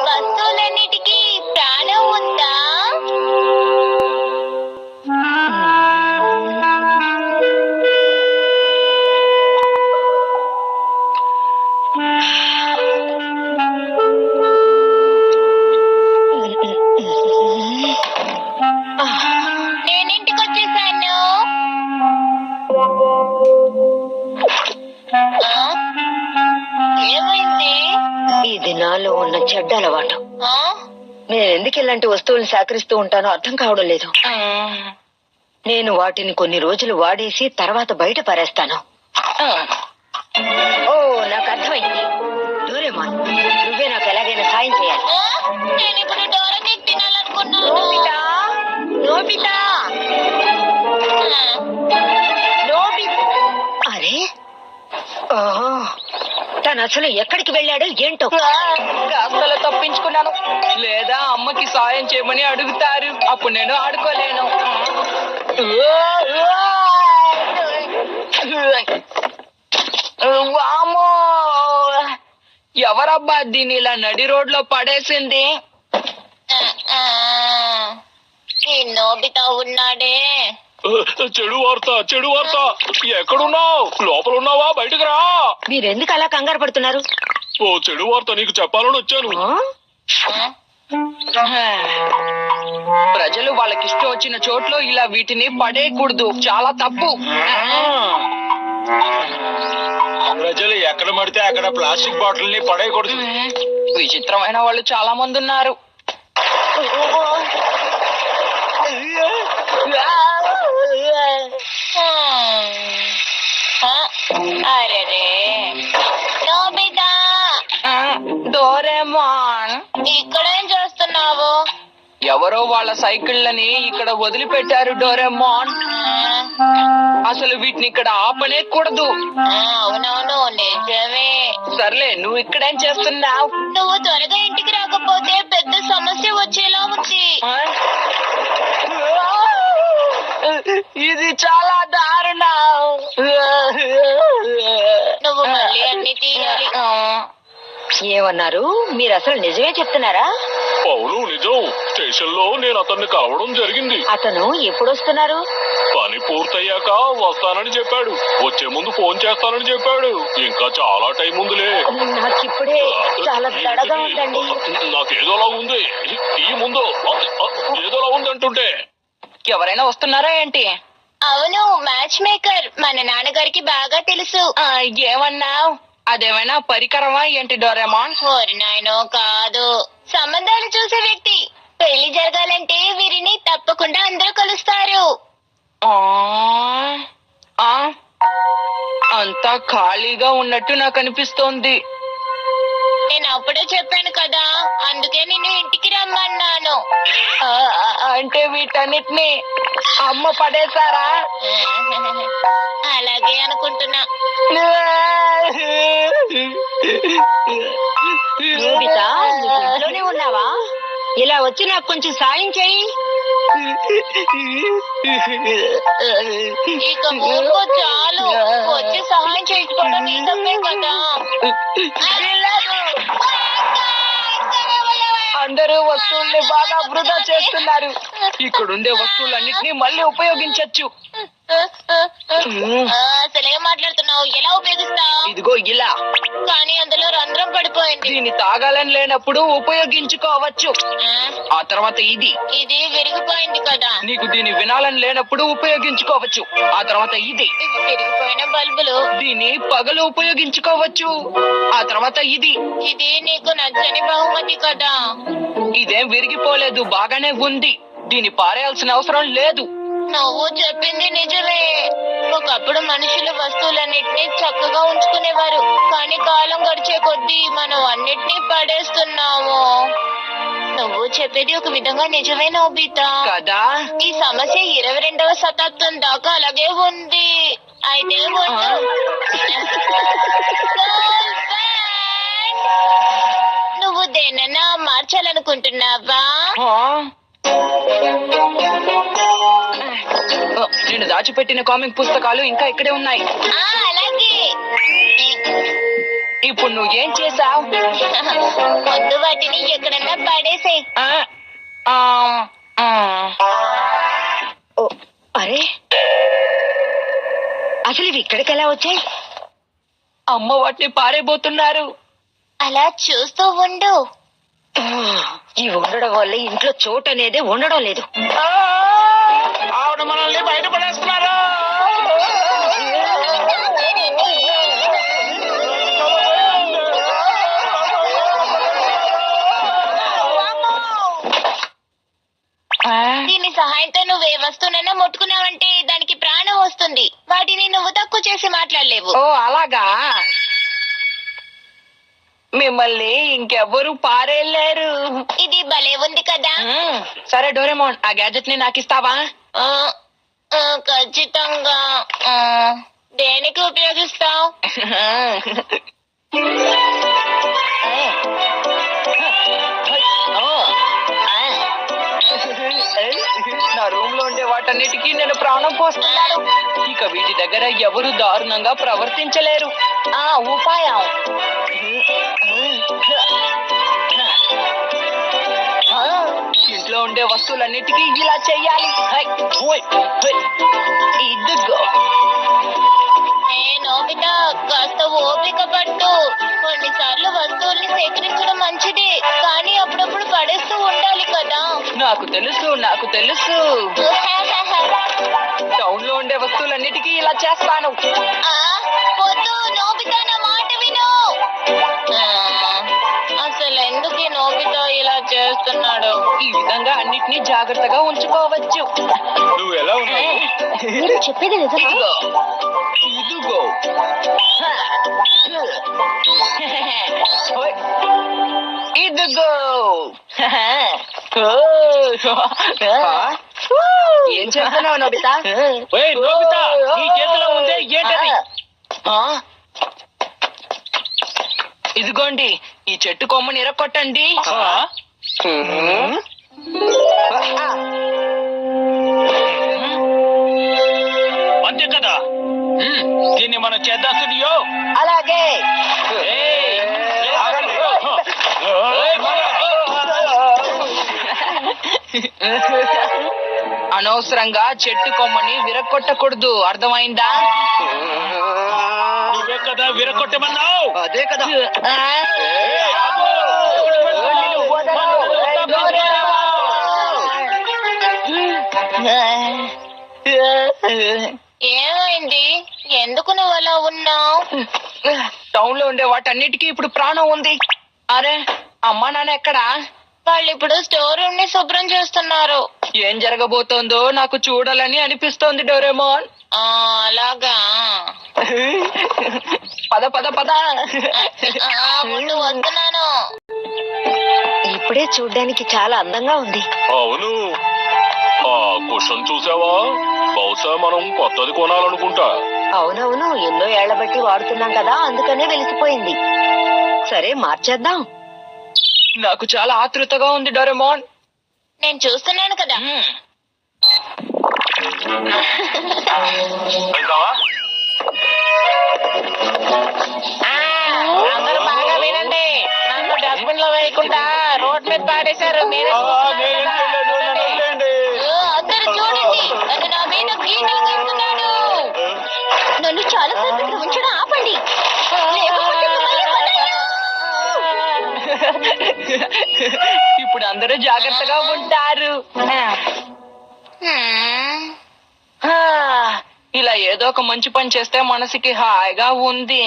వస్తువులన్నిటికీ ప్రాణం ఉందా? నేనింటికి వచ్చేసాను. ఏమైంది? ఈ దినాల్లో ఉన్న చెడ్డ అలవాటు. నేను ఎందుకు ఇలాంటి వస్తువులు సేకరిస్తూ ఉంటానో అర్థం కావడం లేదు. నేను వాటిని కొన్ని రోజులు వాడేసి తర్వాత బయట పారేస్తాను. ఓ, నాకు అర్థమైంది. డోరేమాన్, నువ్వే నాకు ఎలాగైనా సాయం చేయాలి. నేను ఇప్పుడు డోరా కేక్ తినాలనుకున్నాను. నోబితా, నోబితా, అరే, ఓహో, తను అసలు ఎక్కడికి వెళ్ళాడు ఏంటో. అసలు తప్పించుకున్నాను. లేదా అమ్మకి సాయం చేయమని అడుగుతారు, అప్పుడు నేను ఆడుకోలేను. వామో, ఎవరబ్బా దీన్ని ఇలా నడి రోడ్లో పడేసింది? ఈ నోబితా ఉన్నాడే. చెడు వార్త, చెడు వార్త. ఎక్కడున్నావు? లోపల ఉన్నావా? బయటకు రా. మీరెందుకు అలా కంగారు పడుతున్నారు? ఓ చెడు వార్త నీకు చెప్పాలని వచ్చాను. ప్రజలు వాళ్ళకిష్టం వచ్చిన చోట్లో ఇలా వీటిని పడేయకూడదు, చాలా తప్పు. ప్రజలు ఎక్కడ పడితే అక్కడ ప్లాస్టిక్ బాటిల్ ని పడేయకూడదు. విచిత్రమైన వాళ్ళు చాలా మంది ఉన్నారు. అరే నోబితా, డోరేమాన్, ఇక్కడేం చేస్తున్నావు? ఎవరో వాళ్ళ సైకిళ్ళని ఇక్కడ వదిలిపెట్టారు డోరేమాన్. అసలు వీటిని ఇక్కడ ఆపనే కూడదు. అవునవును, నిజమే. సర్లే, నువ్వు ఇక్కడేం చేస్తున్నావు? నువ్వు త్వరగా ఇంటికి రాకపోతే పెద్ద సమస్య వచ్చేలా ఉంది. ఇది చాలా దారుణం. నువ్వు మళ్ళీ అన్ని తీయాలి. ఏమన్నారు? మీరు అసలు నిజమే చెప్తున్నారా? అవును, నిజం. స్టేషన్ లో నేను అతన్ని కలవడం జరిగింది. అతను ఎప్పుడు వస్తున్నారు? పని పూర్తయ్యాక వస్తానని చెప్పాడు. వచ్చే ముందు ఫోన్ చేస్తానని చెప్పాడు. ఇంకా చాలా టైం ఉందిలే. నాకు ఇప్పుడే చాలా దడగా ఉందండి. నాకేదోలా ఉంది. ఈ ముందు ఏదోలా ఉంది అంటుంటే. ఎవరైనా వస్తున్నారా ఏంటి? అవును, మ్యాచ్ మేకర్ మన నాన్నగారికి బాగా తెలుసు. ఏమన్నావు? అదేమైనా పరికరమా ఏంటి డోరేమాన్? ఓరి నాయనో, కాదు, సంబంధాలు చూసే వ్యక్తి. పెళ్లి జరగాలంటే వీరిని తప్పకుండా అందరూ కలుస్తారు. అంతా ఖాళీగా ఉన్నట్టు నాకు అనిపిస్తోంది. నేను అప్పుడే చెప్పాను కదా, అందుకే నిన్ను ఇంటికి రమ్మన్నాను. అంటే వీటన్నిటిని అమ్మ పడేశారా? అలాగే అనుకుంటున్నా. నోబితా, నువ్వు ఇంట్లోనే ఉన్నావా? ఇలా వచ్చి నాకు కొంచెం సాయం చెయ్యి. ఇక ఊరుకో, చాలు. వచ్చి సహాయం చేయకపోవడం నీ తప్పే కదా. అందరూ వస్తువుల్ని బాగా వృధా చేస్తున్నారు. ఇక్కడుండే వస్తువులన్నిటినీ మళ్ళీ ఉపయోగించొచ్చు. అసలేం మాట్లాడుతున్నావు? ఎలా ఉపయోగిస్తావు? ఇదిగో ఇలా. కానీ అందులో రంధ్రం పడిపోయింది. దీన్ని తాగాలని లేనప్పుడు ఉపయోగించుకోవచ్చు. ఆ తర్వాత ఇది విరిగిపోయింది కదా. నీకు దీన్ని వినాలని లేనప్పుడు ఉపయోగించుకోవచ్చు. ఆ తర్వాత ఇది విరిగిపోయిన బల్బులు. దీన్ని పగలు ఉపయోగించుకోవచ్చు. ఆ తర్వాత ఇది నీకు నచ్చని బహుమతి కదా. ఇదేం విరిగిపోలేదు, బాగానే ఉంది. దీన్ని పారేయాల్సిన అవసరం లేదు. నువ్వు చెప్పింది నిజమే. ఒకప్పుడు మనుషులు వస్తువులన్నిటినీ చక్కగా ఉంచుకునేవారు, కానీ కాలం గడిచే కొద్దీ మనం అన్నిటినీ పడేస్తున్నాము. నువ్వు చెప్పేది ఒక విధంగా నిజమే నోబితా కదా. ఈ సమస్య 22వ శతాబ్దం దాకా అలాగే ఉంది. అయితే నువ్వు దేనన్నా మార్చాలనుకుంటున్నావా? నేను దాచిపెట్టిన కామిక్ పుస్తకాలు ఇంకా ఇక్కడే ఉన్నాయి. అలాగే. ఇప్పుడు నువ్వు ఏం చేసావు? ముందు వాటిని ఎక్కడన్నా పడేసే. ఓ, అరే అసలు ఇవి ఇక్కడికి ఎలా వచ్చాయి? అమ్మ వాటిని పారేయబోతున్నారు. అలా చూస్తూ ఉండు. ఇవి ఉండడం వల్ల ఇంట్లో చోటు అనేది ఉండడం లేదు. ఆవిడ మనల్ని బయటపడేస్తున్నారు. దీని సహాయంతో నువ్వు ఏ వస్తువునైనా ముట్టుకున్నావంటే దానికి ప్రాణం వస్తుంది. వాటిని నువ్వు తక్కువ చేసి మాట్లాడలేవు. ఓ అలాగా, మిమ్మల్ని ఇంకెవ్వరూ పారేయలేరు. ఇది భలే ఉంది కదా. సరే డోరేమోన్, ఆ గ్యాజెట్ ని నాకు ఇస్తావా? ఖచ్చితంగా. దేనికి ఉపయోగిస్తావు? నా రూమ్ లో ఉండే వాటన్నిటికీ నేను ప్రాణం పోస్తున్నాను. ఇక వీటి దగ్గర ఎవరు దారుణంగా ప్రవర్తించలేరు. ఉపాయం ఇంట్లో ఉండే వస్తువులన్నిటికీ ఇలా చెయ్యాలి. ఇదిగో. నోబితా, కాస్త ఓపిక పట్టు. కొన్నిసార్లు వస్తువుల్ని సేకరించడం మంచిదే, కానీ అప్పుడప్పుడు పడేస్తూ ఉండాలి కదా. నాకు తెలుసు. టౌన్ లో ఉండే వస్తువులన్నిటికీ ఇలా చేస్తాను. వద్దు నోబితా, నా మాట విను. అసలు ఎందుకు నోబితా ఇలా చేస్తున్నాడు? ఈ విధంగా అన్నిటినీ జాగ్రత్తగా ఉంచుకోవచ్చు. నువ్వు ఎలా ఉన్నావు? మీరు చెప్పేది నిజమా? ఇదిగో. ఇదిగో. ఏం చేస్తున్నావు నోబితా? నోబితా, నీ చేతిలో ఉందే ఏంటది? ఇదిగోండి, ఈ చెట్టు కొమ్మని ఇరక్కొట్టండి. అంతే కదా, దీన్ని మనం చేద్దాం స్టూడియో. అలాగే. అనవసరంగా చెట్టు కొమ్మని విరక్కొట్టకూడదు, అర్థమైందా? నువ్వే కదా విరగొట్టమన్నావు. అదే కదా. ఏమైంది? ఎందుకు నువ్వు అలా ఉన్నావు? టౌన్ లో ఉండే వాటన్నిటికీ ఇప్పుడు ప్రాణం ఉంది. అరే, అమ్మా నాన్న ఎక్కడా? వాళ్ళు ఇప్పుడు స్టోర్ రూమ్ ని శుభ్రం చేస్తున్నారు. ఏం జరగబోతోందో నాకు చూడాలని అనిపిస్తోంది డోరేమోన్. అలాగా. పద పద పద. ముందు వస్తున్నాను. ఇప్పుడే చూడ్డానికి చాలా అందంగా ఉంది. అవును, ఆ కుషన్ చూసావా? బహుశా మనం కొత్తది కొనాలనుకుంటా. అవునవును, ఎన్నో ఏళ్ల బట్టి వాడుతున్నాం కదా, అందుకనే వెలిసిపోయింది. సరే మార్చేద్దాం. నాకు చాలా ఆతృతగా ఉంది డోరేమోన్. నేను చూస్తున్నాను కదా. వెళ్దామా? అందరూ బాగా వినండి. నన్ను డస్ట్బిన్ లో వేయకుండా రోడ్ మీద పాడేశారు. అందరూ చూడండి, నన్ను నా మీద గీతలు గీస్తున్నాడు. నన్ను చాలా సేపు ఇక్కడ ఉంచడం ఆపండి. ఇప్పుడు అందరూ జాగ్రత్తగా ఉంటారు. ఇలా ఏదో ఒక మంచి పని చేస్తే మనసుకి హాయిగా ఉంది.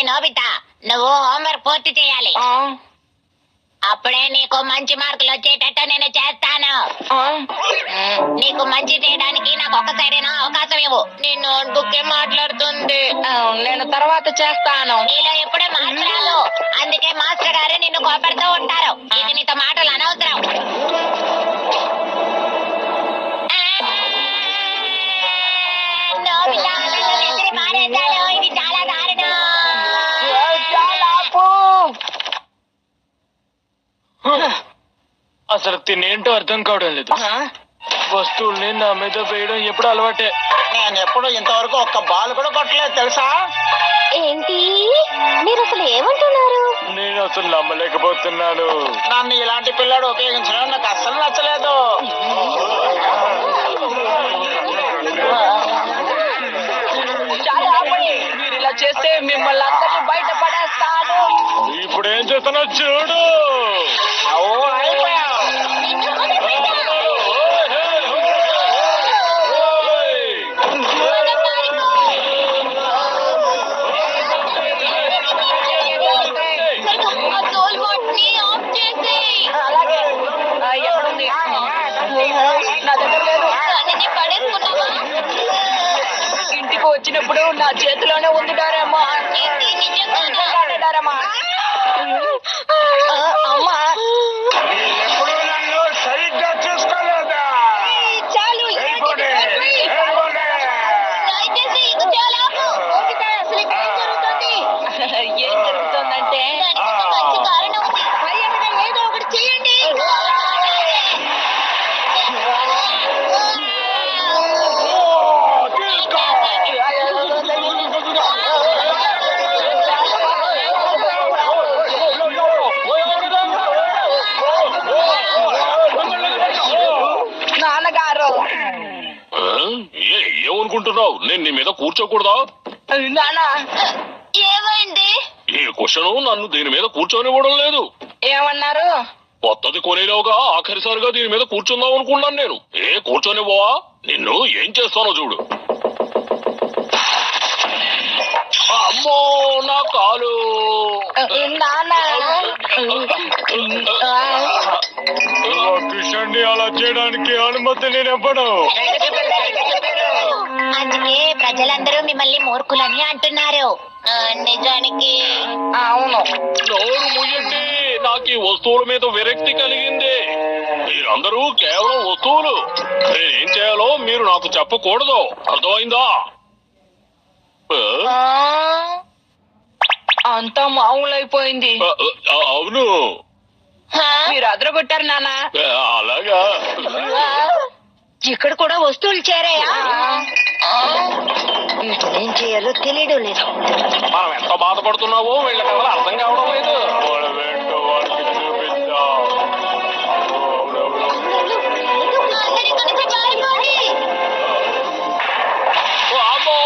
నోబితా, నువ్వు హోంవర్క్ పూర్తి చేయాలి. అప్పుడే నీకు మంచి మార్కులు వచ్చేటట్టు నేను చేస్తాను. నీకు మంచి చేయడానికి నాకు ఒక్కసారైనా అవకాశం ఇవ్వు. నీ నోట్బుక్ ఏ మాట్లాడుతుంది. నేను తర్వాత చేస్తాను. నీలో ఎప్పుడే మార్పు రాదు, అందుకే మాస్టర్ గారు నిన్ను కోపడుతూ ఉంటారు. ఇక నీతో మాటలు అనవసరం. నోబితా, నన్ను విసిరి పారేశాడు. ఇది చాలా దారుణం. అసలు తినేంటో అర్థం కావడం లేదు. వస్తువుల్ని నా మీద వేయడం ఎప్పుడు అలవాటే. నేను ఎప్పుడు ఇంతవరకు ఒక్క బాల్ కూడా కొట్టలేదు తెలుసా. ఏంటి మీరు అసలు ఏమంటున్నారు? నేను అసలు నమ్మలేకపోతున్నాను. నన్ను ఇలాంటి పిల్లాడు ఉపయోగించడం నాకు అస్సలు నచ్చలేదు. చాలా ఆపండి. మీరు ఇలా చేస్తే మిమ్మల్ని అందరినీ బయట పడేస్తాను. ఇప్పుడు ఏం చేస్తున్నా చూడు. అయిపోయావు. అలాగే ఎక్కడుంది? నా దగ్గర లేదు. ఇంటికి వచ్చినప్పుడు నా చేతిలోనే ఉంది డోరేమో. డోరేమో. అమ్మా ఎప్పుడు నన్ను సరిగ్గా చూసుకోలేదా? చాలు ఏం జరుగుతుంది? ఏం జరుగుతుందంటే ఏదో ఒకటి చేయండి. నాన్నగారు ఏమనుకుంటున్నావు? నేను నీ మీద కూర్చోకూడదా? నాన్న ఏమైంది? ఈ క్వశ్చన్ నన్ను దీని మీద కూర్చొనివ్వడం లేదు. ఏమన్నారు? కొత్తది కొనేలోగా ఆఖరిసారిగా దీని మీద కూర్చుందాం అనుకున్నాను నేను. కూర్చొనివ్వవా? నిన్ను ఏం చేస్తానో చూడు. అమ్మో నా కాలు. నాన్న కిషన్ని అలా చేయడానికి అనుమతి నేను ఇవ్వను. అందుకే ప్రజలందరూ మిమ్మల్ని మూర్ఖులని అంటున్నారు. నిజానికి అవును. నోరు ముయ్యండి. నాకు ఈ వస్తువుల మీద విరక్తి కలిగింది. మీరందరూ కేవలం వస్తువులు. నేనేం చేయాలో మీరు నాకు చెప్పకూడదు. అర్థమైందా? అంతా మామూలైపోయింది. అవును. మీరు అదరగొట్టారు నాన్న. అలాగా? ఇక్కడ కూడా వస్తువులు చేరాయా? వీటినేం చేయాలో తెలియడం లేదు. మనం ఎంత బాధపడుతున్నావో వీళ్ళకి ఎవరు అర్థం కావడం లేదు. వాళ్ళేంటో వాళ్ళకి చూపిద్దాం. అమ్మో!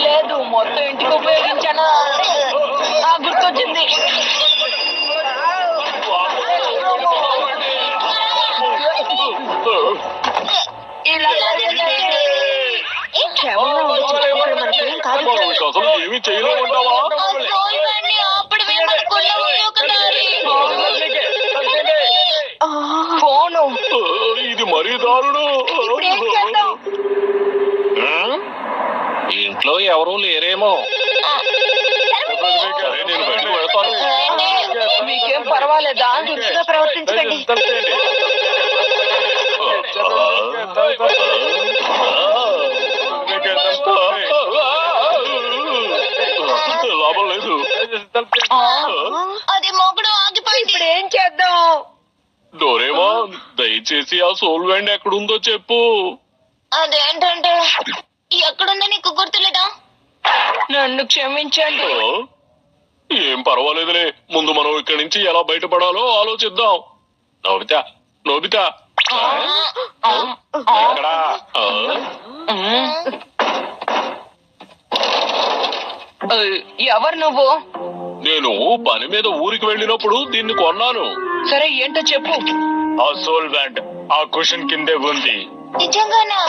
లేదు, మొత్తం ఇంటికి ఉపయోగించాను. గుర్తొచ్చింది. క్షేమంగా ఉండొచ్చు. ఇక్కడ మనకేం కాదు. అసలు ఏమీ చేయలేమంటావా? ఫోను. ఇది మరీ దారుణం. ఇంట్లో ఎవరూ లేరేమో. సరే, నేను బయటకు వెళ్తాను. మీకేం పర్వాలేదా? దురుసుగా ప్రవర్తించకండి. లాభం లేదు. అది మొగుడు ఆగిపోయింది. ఇప్పుడు ఏం చేద్దాం? డోరేమాన్, దయచేసి ఆ సోల్ వ్యాండ్ ఎక్కడుందో చెప్పు. అదేంటంటే ఎక్కడుందో నీకు గుర్తులేదా? నన్ను క్షమించండి. ఏం పర్వాలేదులే. ముందు మనం ఇక్కడి నుంచి ఎలా బయటపడాలో ఆలోచిద్దాం. నోబితా, నోబితా, ఎక్కడా? ఎవరు నువ్వు? నేను పని మీద ఊరికి వెళ్ళినప్పుడు దీన్ని కొన్నాను. సరే, ఏంటో చెప్పు. ఆ సోల్ వ్యాండ్ ఆ కుషన్ కిందే ఉంది. నిజంగానా?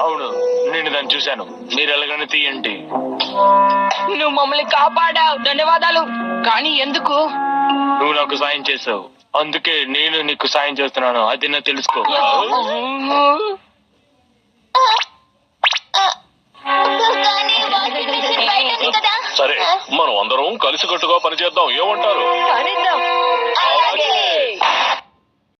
అవును, నేను దాన్ని చూశాను. మీరు ఎలాగైనా తీయండి. నువ్వు మమ్మల్ని కాపాడావు, ధన్యవాదాలు. కానీ ఎందుకు? నువ్వు నాకు సాయం చేసావు, అందుకే నేను నీకు సాయం చేస్తున్నాను. అది నా తెలుసుకో. కానీ వాషింగ్ మెషిన్ బయట ఉంది కదా. సరే మనం అందరం కలిసికట్టుగా పనిచేద్దాం, ఏమంటారు? కానిద్దాం.